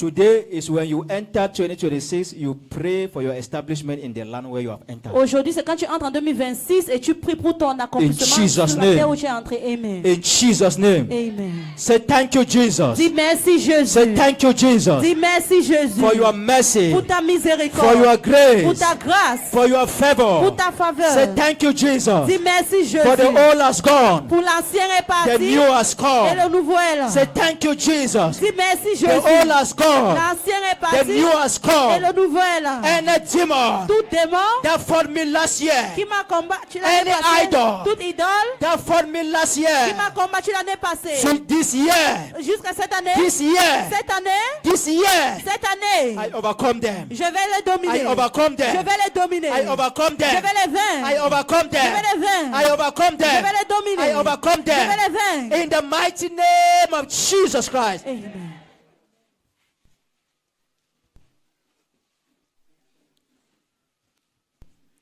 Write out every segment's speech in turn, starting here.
Today is when you enter 2026, you pray for your establishment in the land where you have entered. Aujourd'hui, c'est quand tu entres en 2026 et tu pries pour ton accomplissement sur la terre où tu es entré. Amen. In Jesus' name. Amen. Say thank you, Jesus. Dis merci Jésus. Say thank you, Jesus. Dis merci Jésus. For your mercy. Pour ta miséricorde. For your grace. Pour ta grâce. For your favor. Pour ta faveur. Say thank you, Jesus. Dis merci Jésus. For the old has gone. Pour l'ancien est parti. The new has come. Et le nouveau est là. Say thank you, Jesus. Dis merci Jésus. The old has gone. L'ancien est parti. The new has come. Et le nouveau est là. Any demon Tout démon that fought me last year. qui m'a combattu Any l'année passée. idol Toute idole that fought me last qui year. m'a combattu l'année passée. So this year. Jusqu'à cette année. This year. Cette année. This year. Cette année. I overcome them. Je vais les dominer. I overcome them. Je vais les dominer. I overcome them. Je vais les vaincre. I overcome them. Je vais les vaincre. I overcome Je them. vais les dominer. I overcome Je vais them. les vaincre. In the mighty name of Jesus Christ. Amen.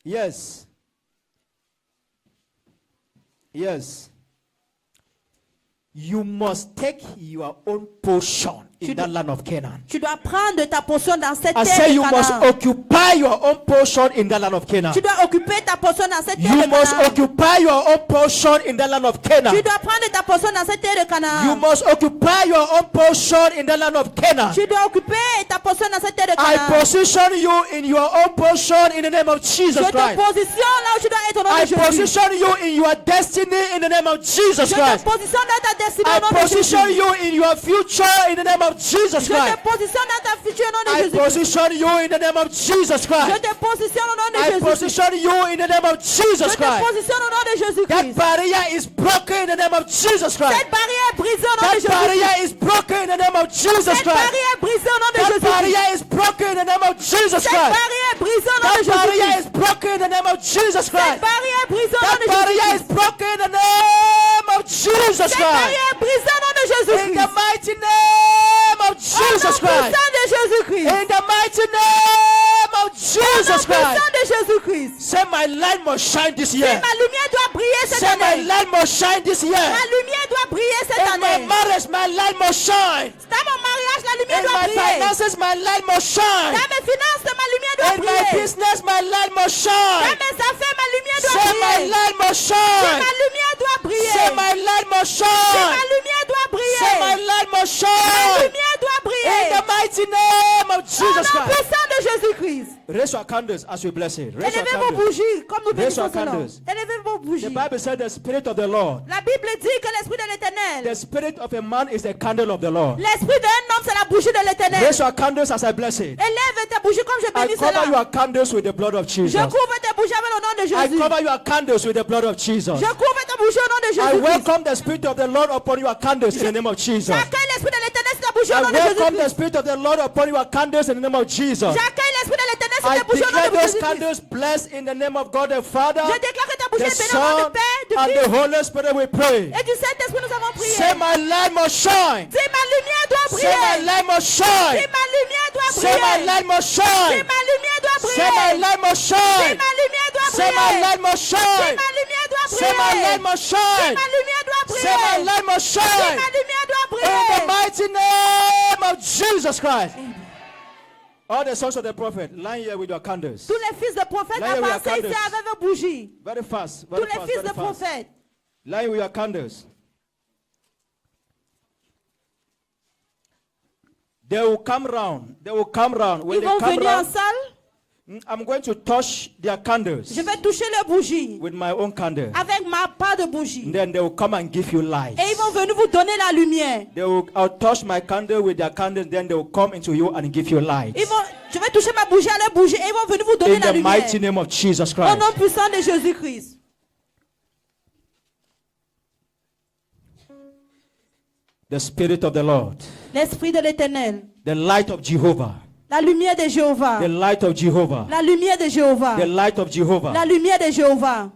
Yes. Yes. You must take your own portion in that land of Canaan. Tu dois prendre ta portion dans cette I terre say de you must Canaan. occupy your own portion in that land of Canaan. Tu dois occuper ta portion dans cette terre You de must Canaan. occupy your own portion in the land of Canaan. Tu dois prendre ta portion dans cette terre de Canaan. You must occupy your own portion in the land of Canaan. Tu dois occuper ta portion dans cette terre de I Canaan. position you in your own portion in the name of Jesus Je te Christ. positionne là où tu dois être au nom I de Jésus. position you in your destiny in the name of Jesus Je te Christ. positionne dans ta destinée I au nom de Jésus. position you in your future in the name of Jesus Je te Christ. positionne dans ta future au nom de I Jésus. position you in the name of Jesus Je Christ. te positionne au nom de I Jésus. position you in the name of Je Jesus te Christ. positionne au nom de Jésus That Christ. barrier is broken in the name of Jesus Christ. Cette barrière est brisée au nom de That Jésus barrier Christ. is broken in the name of Jesus Cette Christ. barrière est brisée au nom de That Jésus Christ. barrier is broken in the name of Jesus Cette Christ. barrière est brisée au nom de That Jésus barrier Christ. is broken in the name of Jesus Cette Christ. barrière est brisée au nom That de Jésus barrier is Christ. broken in the name of Jesus Cette Christ. barrière est brisée au nom de Jésus In the Christ. mighty name of Au Jesus nom Christ. puissant de Jésus Christ. In the mighty name of Au nom Jesus Christ. puissant de Jésus Christ. Say my light must shine this Et year. ma lumière doit briller cette Say my année. light must shine this year. Ma lumière doit briller cette In my année. marriage, my light must shine. Dans mon mariage, la lumière In doit my briller. finances, my light must shine. Dans mes finances, ma lumière doit In my briller. business, my light must Dans shine. mes affaires, ma lumière doit Say my briller. light must Et shine. ma lumière doit briller. Say my light must Et shine. ma lumière doit briller. Say my light must Ma shine. lumière doit In briller. the mighty name of Au Jesus nom Christ. puissant de Jésus-Christ. Raise your candles as we bless it. Raise your Élevez vos candles. bougies comme nous Raise your bénissons ce nom. candles. Élevez vos The bougies. Bible said the Spirit of the Lord. La Bible dit que l'esprit de l'Éternel, The Spirit of a man is the candle of the Lord. l'esprit d'un homme, c'est la bougie de l'Éternel. Raise your candles as I bless it. Élève tes bougies comme je I bénis cover cela. your candles with the blood of Jesus. Je couvre tes bougies avec le nom de I Jésus. cover your candles with the blood of Jesus. Je couvre tes bougies au nom de I Jésus. welcome the Spirit of the Lord upon your candles in the name of Jesus. J'accueille l'esprit de l'Éternel sur ta bougie au I nom de welcome the Jésus. Spirit of the Lord upon your candles in the name of Jesus. J'accueille l'esprit de l'Éternel sur I tes bougies au nom declare de those Jésus. candles blessed in the name of God the Father, Je déclare que ta bougie the est bénie au nom Son, du Père, du and the Fils Holy Spirit. We pray. et du Saint-Esprit. Nous avons prié. Say my light must shine. Dis ma lumière doit Say my briller. light must Dis shine. ma lumière doit Say my briller. light must Dis shine. ma lumière doit Say my briller. light must Dis shine. ma lumière doit Say my briller. light must Dis shine. ma lumière doit Say my briller. light must shine. Ma lumière doit Say my briller. light must Dis shine. ma lumière doit In the briller. mighty name of Jesus Christ. All the sons of the prophet, line here with your candles. Tous les fils de prophètes Là, il y a eu la avancent ici candle. avec vos bougies. Very fast, Tous very les fast, fils very de fast. prophètes. Line with your candles. They will come round. They will come round. When Ils they vont come venir en round, salle. I'm going to touch their candles Je vais toucher les bougies with my own candle. avec ma part de bougies. And then they will come and give you light. Et ils vont venir vous donner la lumière. I'll touch my candle with their candles, then they will come into you and give you light. Je vais toucher ma bougie à leur bougie et ils vont venir vous donner In la the lumière. mighty name of Jesus Au Christ. nom puissant de Jésus-Christ. The Spirit of the Lord. L'esprit de l'Éternel. The light of Jehovah. La lumière de Jéhovah. The light of Jehovah. La lumière de Jéhovah. The light of Jehovah. La lumière de Jéhovah.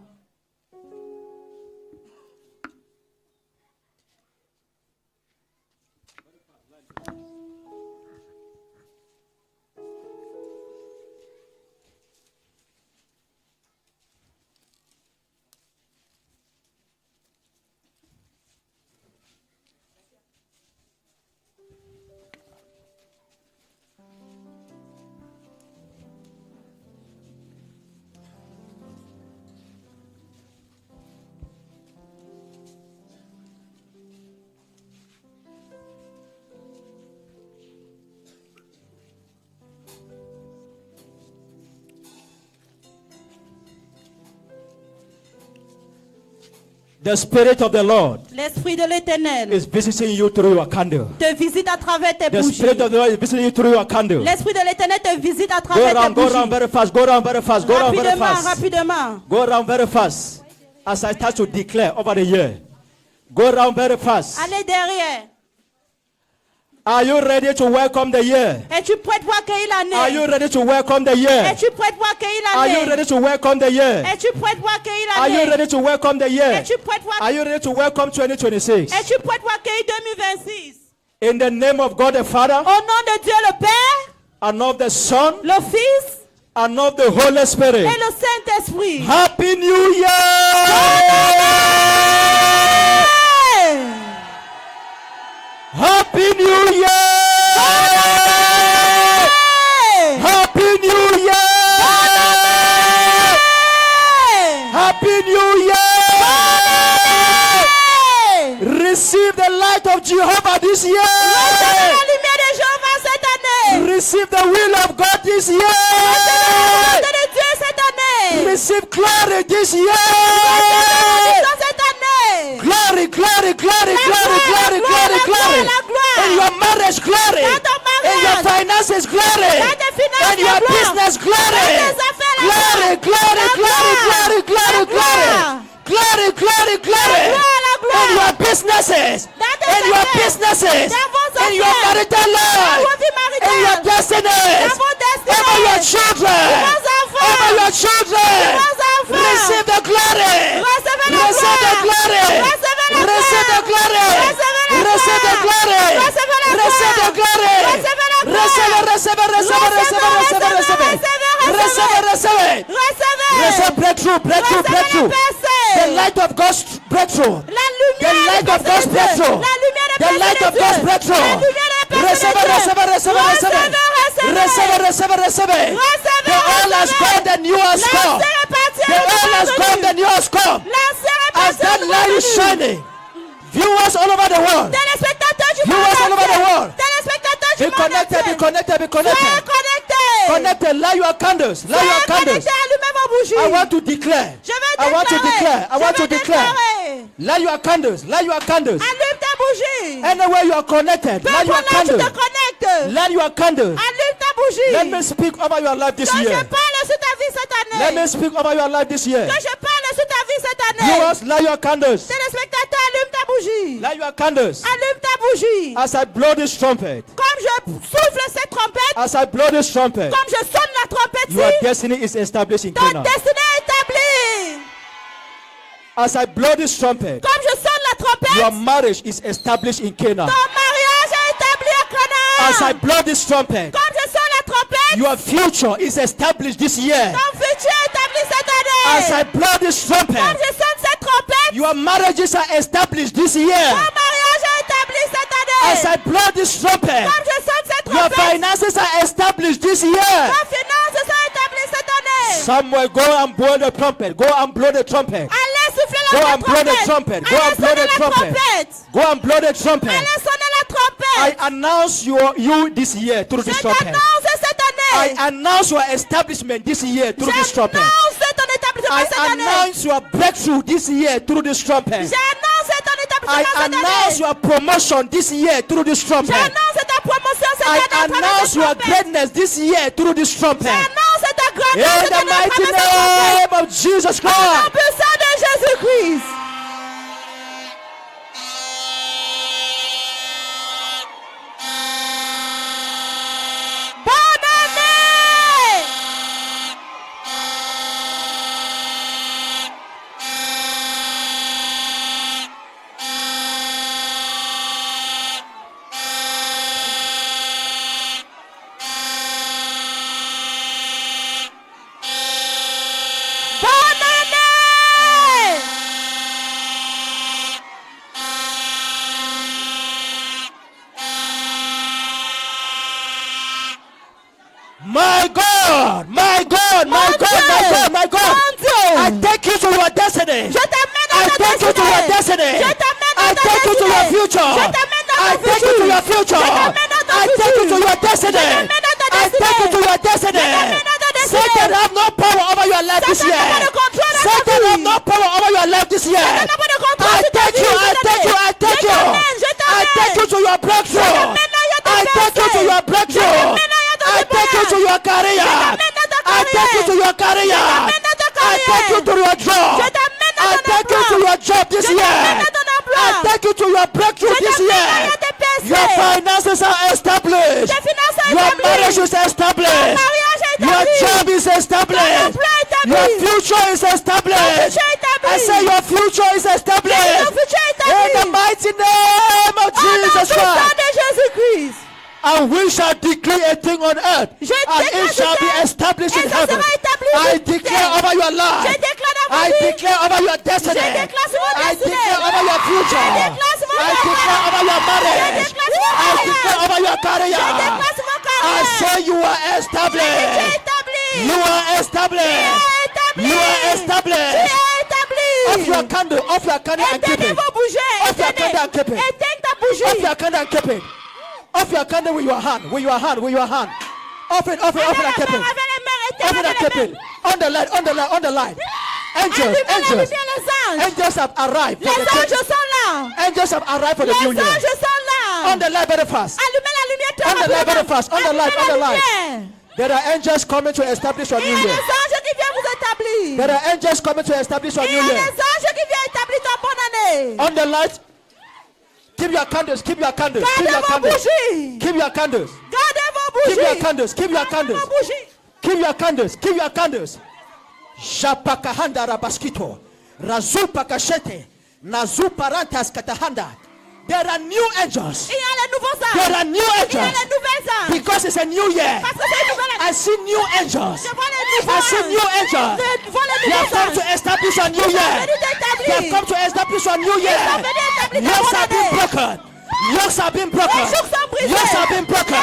The Spirit of the Lord L'Esprit de l'Éternel is visiting you through your candle. te visite à travers tes The bougies. Spirit of the Lord is visiting you through your candle. L'Esprit de l'Éternel te visite à Go travers tes around bougies. very fast, go around very fast, go around very Rapidement, fast. rapidement. Go around very fast. As I start to declare over the year. Go around very fast. Allez derrière. Are you ready to welcome the year? Es-tu prêt pour accueillir Are you l'année? ready to welcome the year? Es-tu prêt pour accueillir Are you l'année? ready to welcome the year? Es-tu prêt pour accueillir Are you l'année? ready to welcome the year? Es-tu prêt pour Are you ready to welcome 2026? Es-tu prêt pour accueillir 2026? In the name of God the Father, Au nom de Dieu le Père, and of the Son, le Fils and of the Holy Spirit. et le Saint-Esprit. Happy New Year! Happy New Year! Happy New Year! Happy New Year! Receive the light of Jehovah this year. La lumière de Jéhovah cette année. Receive the will of God this La year. volonté de Dieu cette année. Receive glory this year. Dans cette année. Glory, glory, glory, glory, glory, glory, glory. In your marriage, glory. In your finances, glory. In your business, glory. Glory, glory, glory, glory, glory, glory. Glory, glory, glory. In your businesses. In your businesses. In your marital life. In your destinies. Over your children. Over your children. Receive the glory. Receive the glory. Receive the glory. Receive the glory. Receive the glory. Receive it, receive it, receive it, receive it, receive it, receive it. Receive it, receive it. Receive breakthrough, breakthrough, breakthrough. The light of God's breakthrough. The light of God's breakthrough. The light of God's breakthrough. Receive it, receive it, receive it, receive it. Receive it, receive it, receive it. The oil has gone, the new has come. The oil has gone, the new has come. As that light is shining, viewers all over the world. Viewers all over the world. Be connected, be connected, be connected. Connected, light your candles, light your candles. I want to declare. I want to declare. I want to declare. Light your candles, light your candles. Allume ta bougie. Anywhere you are connected, light your Là, tu candles. te connectes. Light your candles. Allume ta bougie. Let me speak over your life this Que je year. parle sur ta vie cette année. Let me speak over your life this year. Que je parle sur ta vie cette année. Viewers, light your candles. Téléspectateurs, allume ta bougie. Light your candles. Allume ta bougie. As I blow this trumpet, Comme je souffle cette trompette, as I blow this trumpet, comme je sonne la trompette, your destiny is established in ton Canaan. destinée est établie. As I blow this trumpet, Comme je sonne la trompette, your marriage is established in Canaan. ton mariage est établi à As I Canaan. blow this trumpet, Comme je sonne la trompette, your future is established this year. ton futur est établi cette As I année. blow this Comme trumpet, je sonne cette trompette, your marriages are established this year. ton mariage est établi cette As année. I blow this trumpet, Comme je sonne cette your trompette, finances are established this year. ton finances sont établies cette année. Somewhere, go and blow the trumpet. Go and blow the trumpet. Allez souffler Go la and blow the trompette. trumpet. Go Allez and blow sonner the la trumpet. trompette. Go and blow the trumpet. Allez sonner la I trompette. announce you this year through Je this trumpet. t'annonce cette I année. announce your establishment this year through this trumpet. J'annonce ton établissement I cette année. announce your breakthrough this year through this trumpet. J'annonce ton I établissement cette announce année. your promotion this year through this trumpet. J'annonce ta promotion cette I année à travers announce cette your trompette. greatness this year through this trumpet. J'annonce ta In grandeur cette the année à mighty travers cette trompette. name of Jesus Au nom Christ. puissant de Jésus-Christ. Bonne année. Bonne année. My God, my God, my Mon God, my Dieu. God, my God. Mon Dieu. I take you to your destiny. Je t'amène dans I ta take you to your destiny. Je t'amène dans I ta take you to your destinée. future. Je t'amène dans I ton take you to your futur. future. Je t'amène dans ton I take you to futur. your destiny. Je t'amène dans ta I take you to destinée. your destiny. Je t'amène dans ta Satan have no power over your life this year. Satan have no power over your life this year. I take you, I take you, I take you. I take you to your breakthrough. I take you to your breakthrough. I take you to your career. I take you to your career. I take you to your job. I take you to your job this year. I take you to your breakthrough this year. Your finances are established. Your marriage is established. Your job is established. Your future is established. I say your future is established. In the mighty name of Jesus Christ. And we shall declare a thing on earth, and it shall be established in heaven. I declare over your life. I declare over your destiny. I declare over your future. I declare over your marriage. I declare over your career. I say you are established. You are established. You are established. Off your candle, off your candle and keep it. Off your candle and keep it. Off your candle and keep it. Off your candle with your hand, with your hand, with your hand. Off it, off it, off it and keep it. Off it and keep it. On the line, on the line, on the line. Angels, angels. Angels have arrived. Angels have arrived for the new year. On the line very fast. On the line very fast. On the line, on the line. There are angels coming to establish your new year. There are angels coming to establish your new year. On the light. Keep your candles, keep your candles, keep your candles. Keep your candles. Keep your candles, keep your candles. Keep your candles, keep your candles. Shapakahanda rabaskito. Razupakashete. Nazuparantas katahanda. There are new angels. There are new angels. Because it's a new year. I see new angels. I see new angels. They have come to establish a new year. They have come to establish a new year. Yokes have been broken. Yokes have been broken. Yokes have been broken.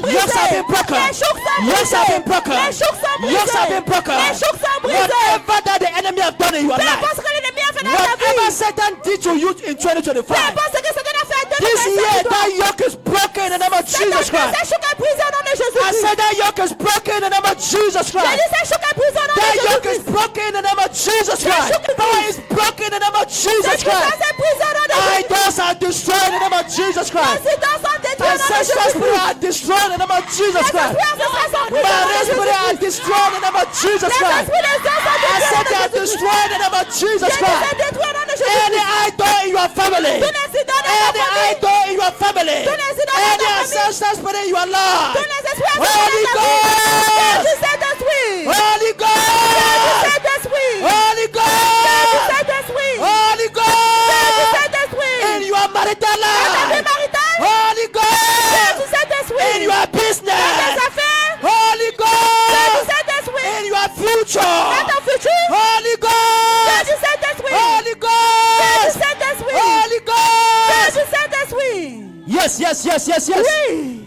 Yokes have been broken. Yokes have been broken. Yokes have been broken. Whatever that the enemy have done in your life, whatever Satan did to you in 2025, this year that yoke is broken in the name of Jesus Christ. I said that yoke is broken in the name of Jesus Christ. That yoke is broken in the name of Jesus Christ. Power is broken in the name of Jesus Christ. Idols are destroyed in the name of Jesus Christ. Ancestral spirit are destroyed in the name of Jesus Christ. Marriage spirit are destroyed in the name of Jesus Christ. I said they are destroyed in the name of Jesus Christ. Any idol in your family, any idol in your family, any ancestral spirit in your life, Holy Ghost, Holy Ghost, Holy Ghost, Holy Ghost, in your marital life, Holy Ghost, in your business, Holy Ghost, in your future, Holy Ghost, Holy Ghost, Holy Ghost. Yes, yes, yes, yes, yes.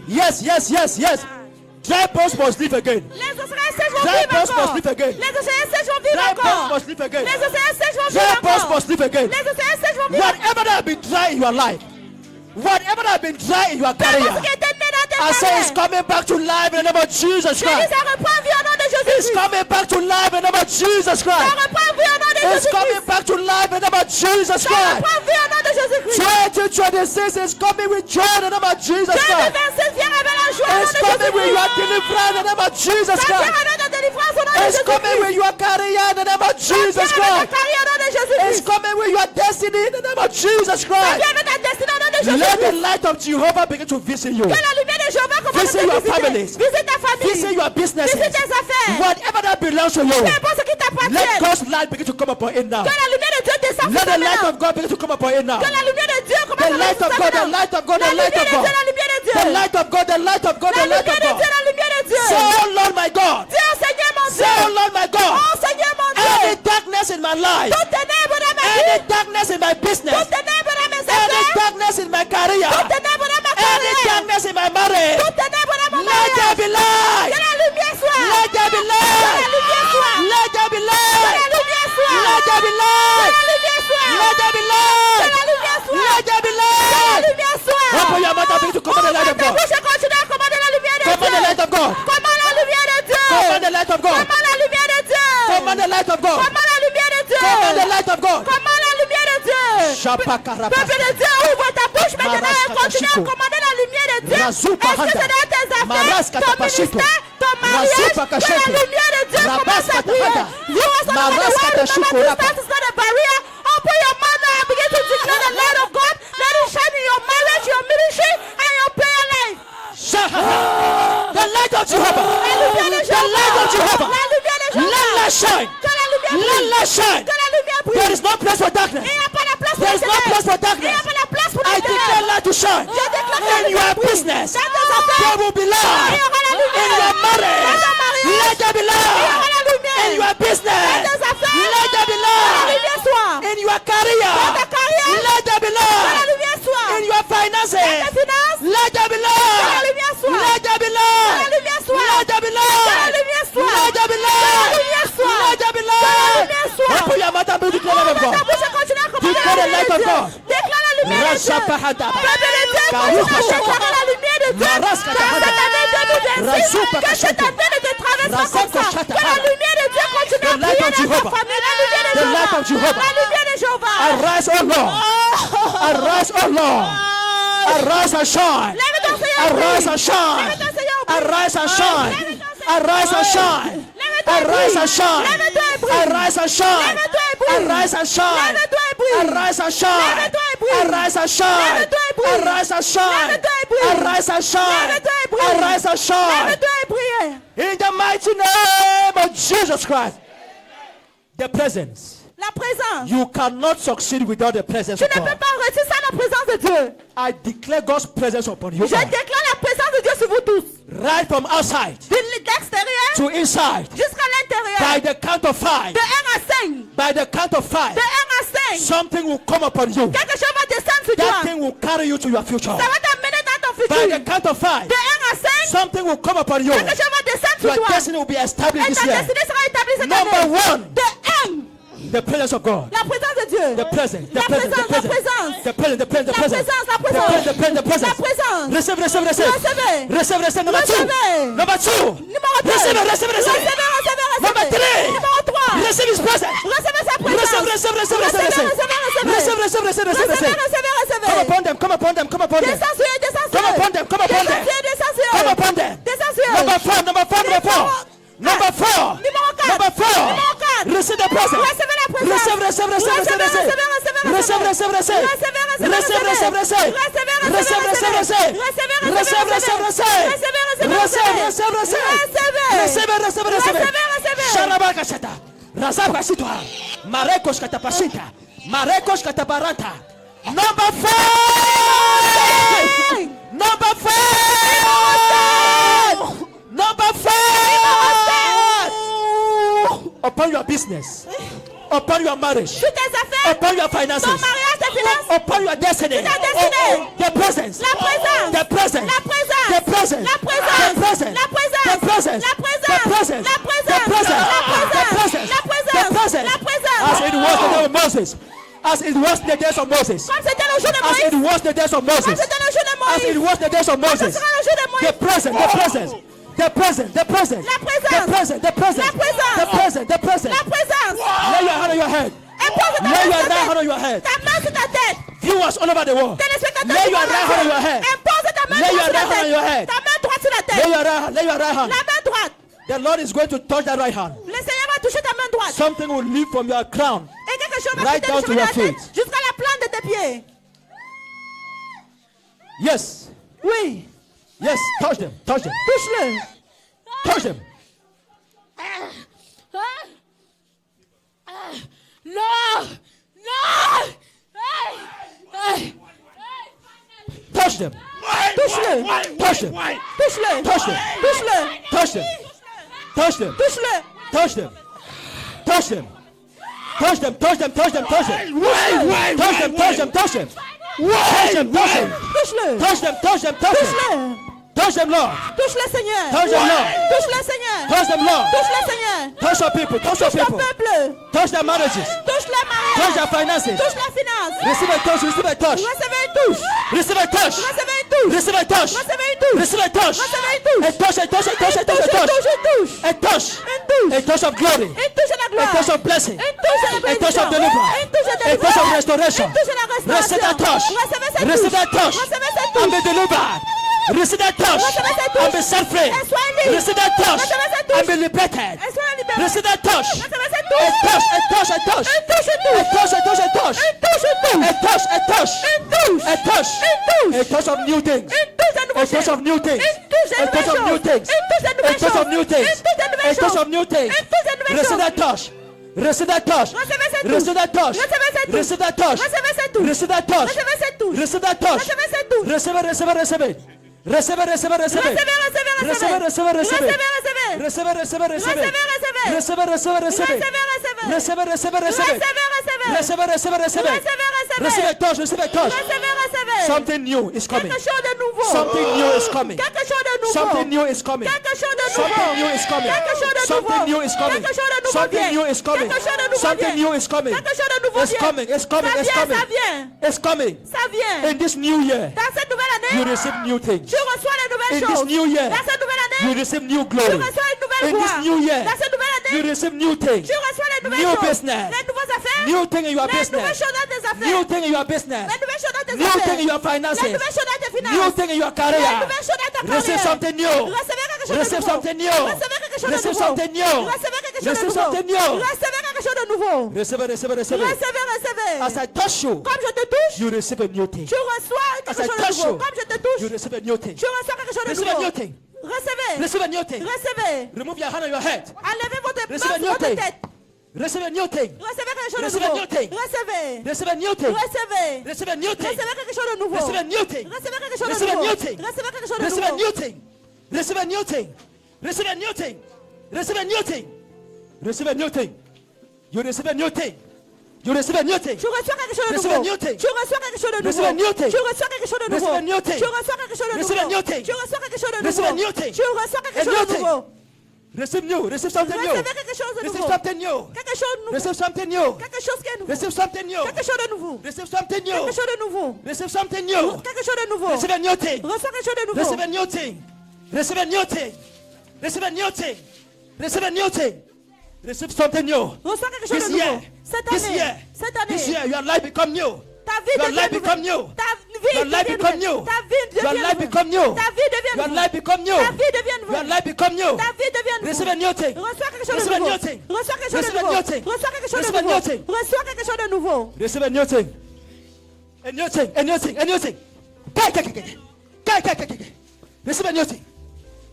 Yes, yes, yes, yes. Dry bones must live again. Dry bones must live again. Dry bones must live again. Dry bones must live again. Whatever that has been dry in your life, whatever that has been dry in your career, I say it's coming back to life in the name of Jesus Christ. It's coming back to life in the name of Jesus Christ. It's coming back to life in the name of Jesus Christ. 2026 is coming with joy in the name of Jesus Christ. It's coming with your deliverance in the name of Jesus Christ. It's coming with your career in the name of Jesus Christ. It's coming with your destiny in the name of Jesus Christ. Let the light of Jehovah begin to visit you. Visit your families. Visit your businesses. Whatever that belongs to you, let God's light begin to come upon it now. Let the light of God begin to come upon it now. The light of God, the light of God, the light of God. The light of God, the light of God, the light of God. Say, oh Lord my God. Say, oh Lord my God. Any darkness in my life, any darkness in my business, any darkness in my career, any darkness in my marriage, let there be light. Let there be light. Let there be light. Let there be light. Let there be light. Let there be light. Open your mouth and begin to command the light of God. Command the light of God. Command the light of God. Comment la lumière de Dieu. Command the light of God. Comment la lumière de Dieu. Command the light of God. Comment la lumière de Dieu. Peuple de Dieu, ouvre ta bouche maintenant et continue à commander la lumière de Dieu. Est-ce que c'est dans tes affaires, ton ministère, ton mariage, que la lumière de Dieu commence à briller. Viewers all over the world, remember distance is not a barrier. Open your mouth now and begin to declare the light of God. Let it shine in your marriage, your ministry, and your prayer life. The light of Jehovah. The light of Jehovah. Let shine. Let shine. There is no place for darkness. There is no place for darkness. I declare light to shine. In your business, there will be light. In your marriage, let there be light. In your business, let there be light. In your career, let there be light. In your finances, let there be light. Let there be light. Let there be light. Let there be light. Let there be light. Open your mouth and declare the light of God. Declare the light of God. Rasapahada. The light of Jehovah. Arise, O Lord. Arise, O Lord. Arise and shine. Arise and shine. Arise and shine. Arise and shine. Arise and shine. Arise and shine. Arise and shine. Arise and shine. Arise and shine. Arise and shine. Arise and shine. Arise and shine. In the mighty name of Jesus Christ. The presence. La présence. You cannot succeed without the presence of Tu ne peux God. pas réussir sans la présence de Dieu. I declare God's presence upon you. Je déclare la présence de Dieu sur vous tous. Right from outside D'extérieur to inside. jusqu'à l'intérieur. By the count of 5. De 1 à 5. By the count of 5. De 1 à 5. Something will come upon you. Quelque chose va descendre sur toi. That thing will carry you to your future. Ça va t'amener dans ton futur. By the count of 5. De 1 à 5. Something will come upon you. Quelque chose va descendre sur Your toi. destiny will be established Et this ta year. destinée sera établie cette Number année. 1. De 1. The presence of God. La présence de Dieu. The presence. The La presence. présence. The presence. The presence. The presence. The presence. La présence. The presence. The presence. La présence. Receive. Receive. Receive. Recevez. Receive. Receive. Number 2. Recevez. Number 2. Numéro 2. Receive. Receive. Receive. Number 3. Numéro 3. Receive His presence. Recevez sa présence. Receive. Receive. Receive. Receive. Receive. Receive. Receive. Receive. Receive. Receive. Come upon them. Come upon them. Come upon them. Descends sur eux. Descends sur Come eux. upon them. Come upon them. Descends sur eux. Come upon them. Descends sur eux. Number 4. Number 4. Number 4. Number 4. Numéro 4. Number 4. Numéro 4. Receive the presence. Recevez la présence. Receive. Receive. Receive. Receive. Receive. Receive. Receive. Receive. Receive. Receive. Receive. Receive. Receive. Receive. Receive. Receive. Receive. Receive. Receive. Sharabaka shata. Razabaka sitwa. Marekos katapashita. Marekos katabaranta. Number 5. Number 5. Number 5. Upon your business. Upon your marriage. Sur tes affaires. Upon your finances. Ton mariage, tes finances. Upon your destiny. Ta destinée. The presence. La présence. The presence. La présence. The presence. La présence. The presence. La présence. The presence. La présence. The presence. La présence. The presence. La The presence. La présence. The presence. La présence. As it was the day of Moses. As it was the days of Moses. Comme c'était le jour de As Moïse. it was the days of Comme Moses. c'était le jour de As it Moïse. was the days of Ce Moses. sera le jour de Moïse. The presence. The presence. The presence. The presence. La présence. The presence. The presence. La présence. The presence. The presence. La présence. Lay your hand on your head. Et pose ta Lay main your sur right ta hand on tête. your head. Ta main sur ta tête. Viewers all over the world. Téléspectateurs Lay du your monde right hand on your entier. head. Impose ta main Lay droite your sur la right hand on your tête. head. Ta main droite sur la Lay tête. your right hand. Lay your right hand. La main droite. The Lord is going to touch that right hand. Le Seigneur va toucher ta main droite. Something will leave from your crown. Et quelque chose va Right quitter down le to chemin de your la tête feet. jusqu'à la plante de tes pieds. Yes. Oui. Yes. Touch them. Touch them. Touche-le. Touch them. Non. Non. Touch them. Touche-le. Touch them. Touche-le. Touch them. Touche-le. Touch them. Touch them. Touche-le. Touch them. Touch them. Touch them. Touch them. Touch them. Touch them. Touch them. Touch them. Touch them. Touch them. Touch them. Touche-le. Touch them. Touch them. Touch them. Touche-le. Touch them, Lord. Touche-le, Seigneur. Touch them, Lord. Touche-le, Seigneur. Touch them, them, Lord. Touche les Seigneur. Touch your people. Touch your Touche ton people. peuple. Touch their marriages. Touche les mariages. Touch their finances. Touche la finance. Receive a touch. Receive a touch. Recevez une touche. Receive a touch. Recevez une touche. Receive a touch. Recevez une touche. Receive a touch. Recevez une touche. A touch. A touch. A touch. A touch. A touch. A touch. Une touche. A touch of glory. Une touche à la A gloire. touch of blessing. Une touche à la A bénédiction. touch of deliverance. Une touche à A touch délivrance. of restoration. Une touche à la restauration. Receive that touch. Recevez cette touche. Receive that touch. Recevez cette And touche. be delivered. Receive that touch. Recevez cette touche. And be set free. Et sois libre. Receive that touch. Recevez cette touche. And be liberated. Et sois libéré. Receive that touch. Recevez cette A touche. touch. A touch. A touch. Une touche, une A touche. touch. A touch. A touch. Une touche, une touche. A touch. A touch. Une touche. A touch. Une touche. A touch of new things. Une touche de A nouvelles touch choses. of new things. Une touche de A touch of new nouvelles things. choses. Une touche de A nouvelles touch of choses. new things. Une touche de A nouvelles touch choses. of new things. Une touche de nouvelles Receive choses. that touch. Receive that touch. Recevez cette touche. Receive that touch. Recevez cette touche. Receive that touch. Recevez cette touche. Receive that touch. Recevez cette touche. Receive that touch. Recevez cette touche. Receive it, receive it, receive it. Receive it, receive it, receive it. Recevez, recevez, recevez. Receive it, receive it, receive it. Recevez, recevez. Receive it, receive it, receive it. Recevez, recevez. Receive it, receive it, receive it. Recevez, recevez. Receive it, receive it, receive it. Recevez, recevez. Receive it, receive it, receive it. Recevez, recevez. Receive a touch, receive a touch. Recevez, recevez. Something new is coming. Quelque chose de nouveau. Something new is coming. Quelque chose de nouveau. Something new is coming. Quelque chose de nouveau. Something new is coming. Quelque chose de nouveau. Something new is coming. Quelque chose de nouveau Something vient. new is coming. Quelque chose de nouveau Something vient. new is coming. Quelque chose de nouveau It's vient. coming. It's coming. Ça It's vient, coming. ça vient. It's coming. Ça vient. In this new year, Dans cette nouvelle you année, receive new things. tu reçois les nouvelles In this choses. new year, Dans cette nouvelle you année, receive new tu glory. reçois une nouvelle In this gloire. new year, Dans cette nouvelle you année, receive new things. tu reçois les nouvelles New choses. business. Les nouvelles affaires. New thing in your Les nouvelles business. choses dans tes affaires. New thing in your business. Les nouvelles choses dans tes New affaires. thing in your Les finances. nouvelles choses dans tes finances. New thing in your Les career. nouvelles choses dans ta carrière. Receive something new. Recevez quelque chose de Receive nouveau. something new. Recevez quelque chose de Receive nouveau. something new. Recevez quelque chose de Receive nouveau. something new. Recevez quelque chose de nouveau. Receive it, receive it, receive it. Recevez, recevez. As I touch you, Comme je te touche, you receive a new thing. tu reçois As quelque I chose de touch nouveau. you, Comme je te you touche, receive a new thing. tu reçois quelque chose de Receive a new nouveau. thing. Recevez. Receive a new thing. Recevez. Remove your hand on your head. Enlevez votre main Receive a sur new votre thing. tête. Receive a new thing. Recevez quelque chose de Receive a nouveau. new thing. Recevez. Receive a new thing. Recevez. Receive a new thing. Recevez quelque chose de nouveau. Receive a new thing. Recevez quelque chose de Receive a nouveau. new thing. Recevez quelque chose de Receive a nouveau. new thing. Receive a new thing. Receive a new thing. Receive a new thing. Receive a new thing. You receive a new thing. You receive a new thing. Tu reçois quelque chose de Receive a nouveau. new thing. Tu reçois quelque chose de nouveau. Receive a new thing. Tu reçois quelque chose de nouveau. Receive a new thing. Tu reçois quelque chose de Receive a nouveau. new thing. Tu reçois quelque chose de Receive a nouveau. new thing. Tu reçois quelque A chose new de thing. nouveau. Receive new. Receive something new. Recevez quelque chose de Receive nouveau. something new. Quelque chose de nouveau. Receive something new. Quelque chose qui est nouveau. Receive something new. Quelque chose de nouveau. Receive something new. Quelque chose de nouveau. Receive something new. Quelque chose de nouveau. Receive a new thing. Reçois quelque chose de nouveau. Receive a new thing. Receive a new thing. Receive a new thing. Receive a new thing. Receive something new. Reçois quelque chose This de nouveau. year. Cette This année. year. Cette année. This year, your life become new. Ta vie Your devient life become nouvelle. new. Ta vie Your life devient become nouvelle. new. Ta vie Your devient life nouvelle. become new. Ta vie devient Your nouvelle. life become new. Ta vie devient Your nouvelle. life become new. Ta vie devient nouvelle. Receive a new thing. Reçois quelque chose Receive de a nouveau. new thing. Reçois quelque chose Receive de a nouveau. new thing. Reçois quelque chose de Receive a nouveau. new thing. Reçois quelque chose de nouveau. Receive a new thing. A new thing. A new thing. A new thing. Receive a new thing.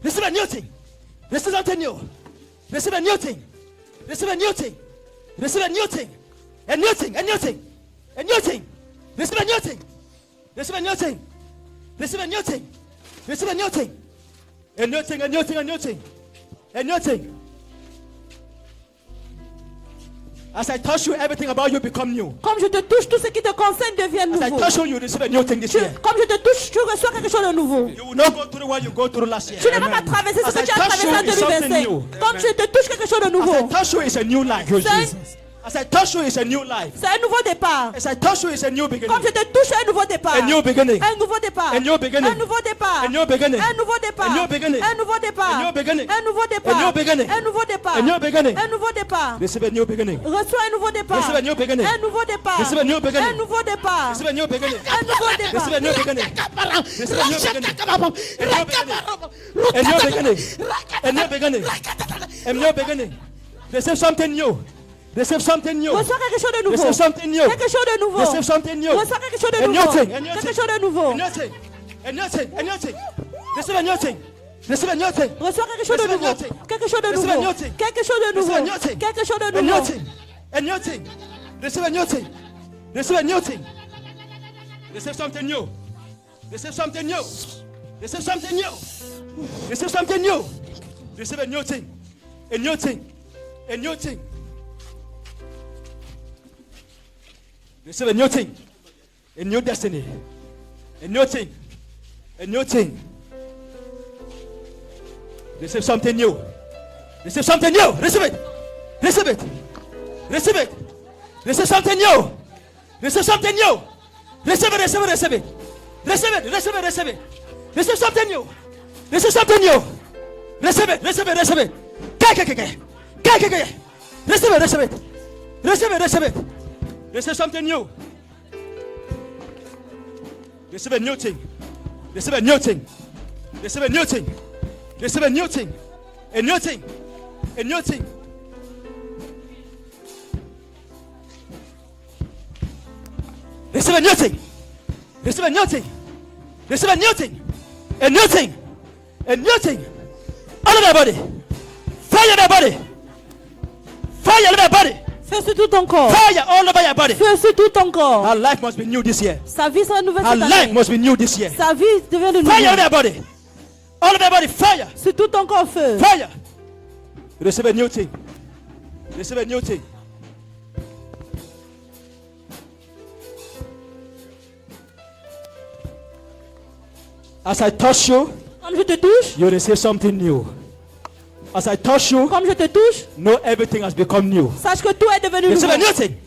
Receive a new thing. Receive something new. Receive a new thing. Receive a new thing. Receive a new thing. A new thing. A new thing. A new thing. Receive a new thing. Receive a new thing. Receive a new thing. Receive a new thing. A new thing. A new thing. A new thing. A new thing. As I touch you, everything about you become new. Comme je te touche, tout ce qui te concerne devient As I nouveau. touch you, you receive a new thing this year. Comme je te touche, tu reçois quelque chose de nouveau. You will not go through what you go through last year. Tu n'as pas traversé ce As que I tu as touch traversé you, en it's something 2025. new. Comme je te touche, quelque chose de As I nouveau. touch you, it's a new life. As I touch you, it's a new life. C'est un nouveau départ. As I touch you, it's a new beginning. Comme je te touche, un nouveau départ. A new beginning. Un nouveau départ. A new beginning. Un nouveau départ. A new beginning. Un nouveau départ. A new beginning. Un nouveau départ. A new beginning. Un nouveau départ. A new beginning. Un nouveau départ. A new beginning. Un nouveau départ. Receive a new beginning. Reçois un nouveau départ. Receive a new beginning. Un nouveau départ. Receive a new beginning. Un nouveau départ. Receive a new beginning. Un nouveau départ. Receive a new beginning. Receive a new beginning. A new beginning. A new beginning. A new beginning. Receive something new. Receive something new. Reçois quelque chose de nouveau. Receive something new. Quelque chose de nouveau. Receive something new. Reçois quelque chose de A new nouveau. thing. A new Quelque thing. chose de nouveau. A new thing. A new thing. A new thing. Receive a new thing. Receive a new thing. Reçois quelque chose de Receive a nouveau. new thing. Quelque chose de Receive a nouveau. new thing. Quelque chose de Receive nouveau. a new thing. Quelque chose de A new nouveau. thing. A new thing. Receive a new thing. Receive a new thing. Receive something new. Receive something new. Receive something new. Receive something new. Receive a new thing. A new thing. A new thing. Receive a new thing. A new destiny. A new thing. A new thing. Receive something new. Receive something new. Receive it. Receive it. Receive it. Receive something new. Receive something new. Receive it. Receive it. Receive it. Receive it. Receive it. Receive it. Receive something new. Receive something new. Receive it. Receive it. Receive it. Receive it. Receive it. Receive it. Receive it. Receive something new. Receive a new thing. Receive a new thing. Receive a new thing. Receive a new thing. A new thing. A new thing. Receive a new thing. Receive a new thing. Receive a new thing. A new thing. A new thing. All of your body. Fire your body. Fire your body. Fais sur tout ton corps. Fire all over your body. Fais sur tout ton corps. Our life must be new this year. Sa vie sera nouvelle Our cette life année. must be new this year. Sa vie devient de Fire all nouveau. over your body. All of your body. Fire. Sur tout ton corps, feu. Fire. Receive a new thing. Receive a new thing. As I touch you, Comme je te touche, you receive something new. As I touch you, comme je te touche, know everything has become new. sache que tout est devenu Receive a nouveau. new thing.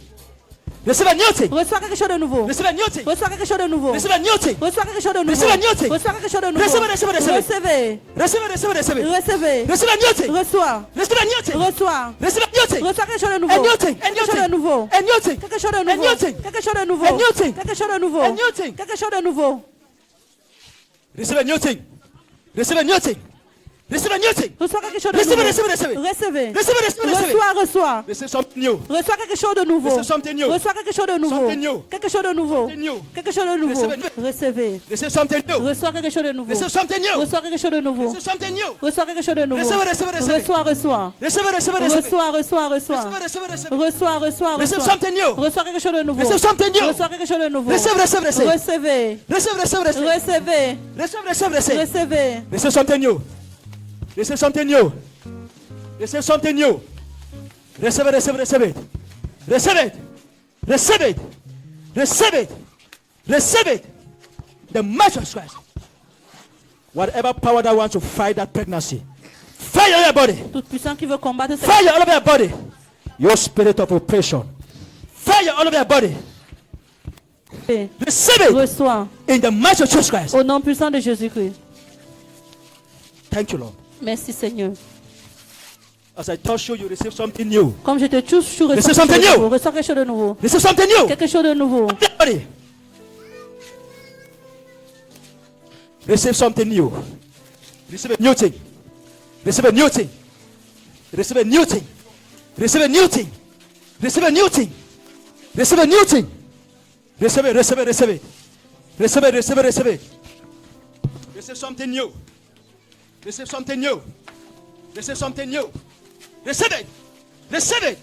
Receive a new thing. Reçois quelque chose de nouveau. Receive a new thing. Reçois quelque chose de nouveau. Receive a new thing. Reçois quelque chose de nouveau. Receive a new thing. Reçois quelque chose de nouveau. Receive it, receive it, receive it. Recevez. Receive it, receive it, receive it. Recevez. Receive a new thing. Reçois. Receive a new thing. Reçois. Receive a new thing. Reçois quelque chose de A nouveau. new thing. A new Quelque chose de thing. nouveau. A new thing. Quelque chose de A nouveau. new thing. Quelque chose de nouveau. A new thing. Quelque chose de nouveau. A new thing. Quelque chose de nouveau. Receive a new thing. Receive a new thing. Receive a new thing. Reçois quelque chose de Receive it, nouveau. receive it, receive it. Recevez. Receive it, receive it, receive it. Reçois. Receive something new. Reçois quelque chose de nouveau. Receive something new. Reçois quelque chose de nouveau. Something new. Quelque chose de nouveau. Something new. Quelque chose de nouveau. Receive it. Recevez. Receive something new. Reçois quelque chose de nouveau. Receive something new. Reçois quelque chose de nouveau. Receive something new. Reçois quelque chose de nouveau. Receive it, receive it, receive it. Reçois. Receive it, receive it, receive it. Reçois. Receive it, receive it, receive it. Reçois. Receive something new. Reçois quelque chose de nouveau. Receive something new. Reçois quelque chose de nouveau. Receive, receive, receive. Recevez. Receive, receive, receive. Recevez. Receive, receive, receive. Recevez. Receive something new. Receive something new. Receive something new. Receive it, receive it, receive it. Receive it. Receive it. Receive it. Receive it. The march of Christ. Whatever power that wants to fight that pregnancy, fire your body. Tout puissant qui veut combattre cette Fire all over your body. Your spirit of oppression. Fire all over your body. paix. Receive it Reçois. in the march of Jesus Christ. Au nom puissant de Jésus-Christ. Thank you, Lord. Merci Seigneur. As I touch you, you receive something new. Comme je te touche, tu reçois Receive quelque chose something de new. nouveau. Reçois quelque chose de nouveau. Receive something new. Quelque chose de nouveau. Everybody. Receive something new. Receive a new thing. Receive a new thing. Receive a new thing. Receive a new thing. Receive a new thing. Receive a new thing. Receive it, receive it, receive it. Receive it, receive it, receive it. Receive something new. Receive something new. Receive something new. Receive it. Receive it.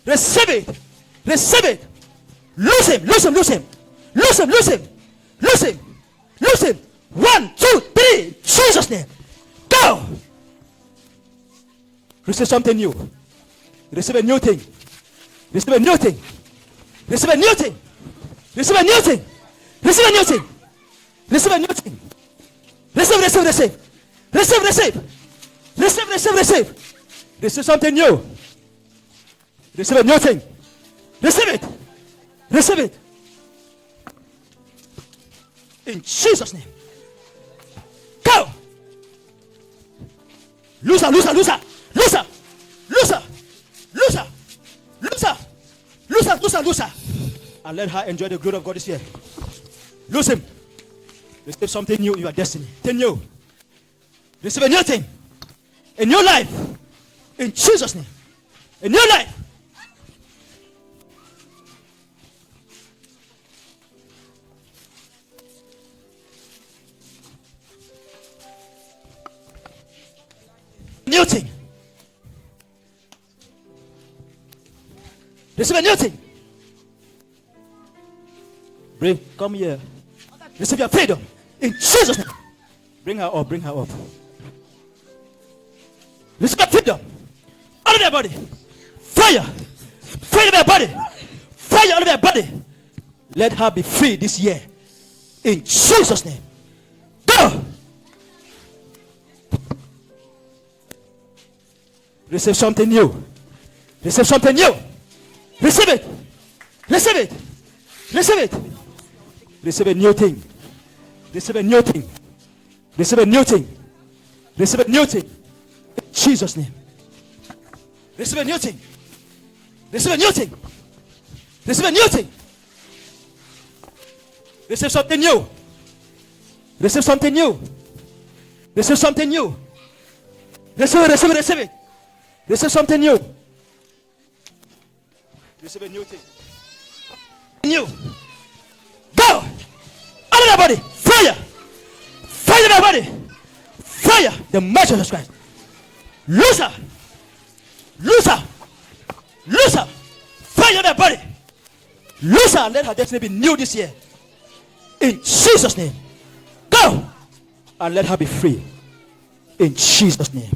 Receive it. Receive it. Lose him. Lose him. Lose him. Lose him. Lose him. Lose him. Lose him. 1, 2, 3. Jesus' name. Go. Receive something new. Receive a new thing. Receive a new thing. Receive a new thing. Receive a new thing. Receive a new thing. Receive a new thing. Receive, receive, receive. Receive, receive. Receive, receive, receive. Receive something new. Receive a new thing. Receive it. Receive it. In Jesus' name. Go. Loser, loser, loser. Loser. Loser. Loser. Loser. Loser, loser, loser. And let her enjoy the glory of God this year. Lose him. Receive something new in your destiny. Something new. Receive a new thing. A new life. In Jesus' name. A new life. New thing. Receive a new thing. Bring, come here. Receive your freedom. In Jesus' name. Bring her up, bring her up. Receive your freedom. Out of their body. Fire. Fire of their body. Fire out of their body. Let her be free this year. In Jesus' name. Go. Receive something new. Receive something new. Receive it. Receive it. Receive it. Receive a new thing. Receive a new thing. Receive a new thing. Receive a new thing. In Jesus' name. Receive a new thing. Receive a new thing. Receive a new thing. Receive something new. Receive something new. Receive something new. Receive it, receive it, receive it. Receive something new. Receive a new thing. New. Go! Out of that body! Fire! Fire in that body! Fire! The might of Jesus Christ. Loose her! Loose her! Loose her! Fire in that body! Loose her and let her destiny be new this year. In Jesus' name. Go! And let her be free. In Jesus' name.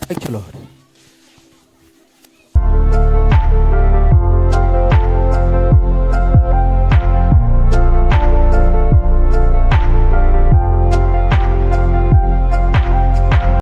Thank you, Lord.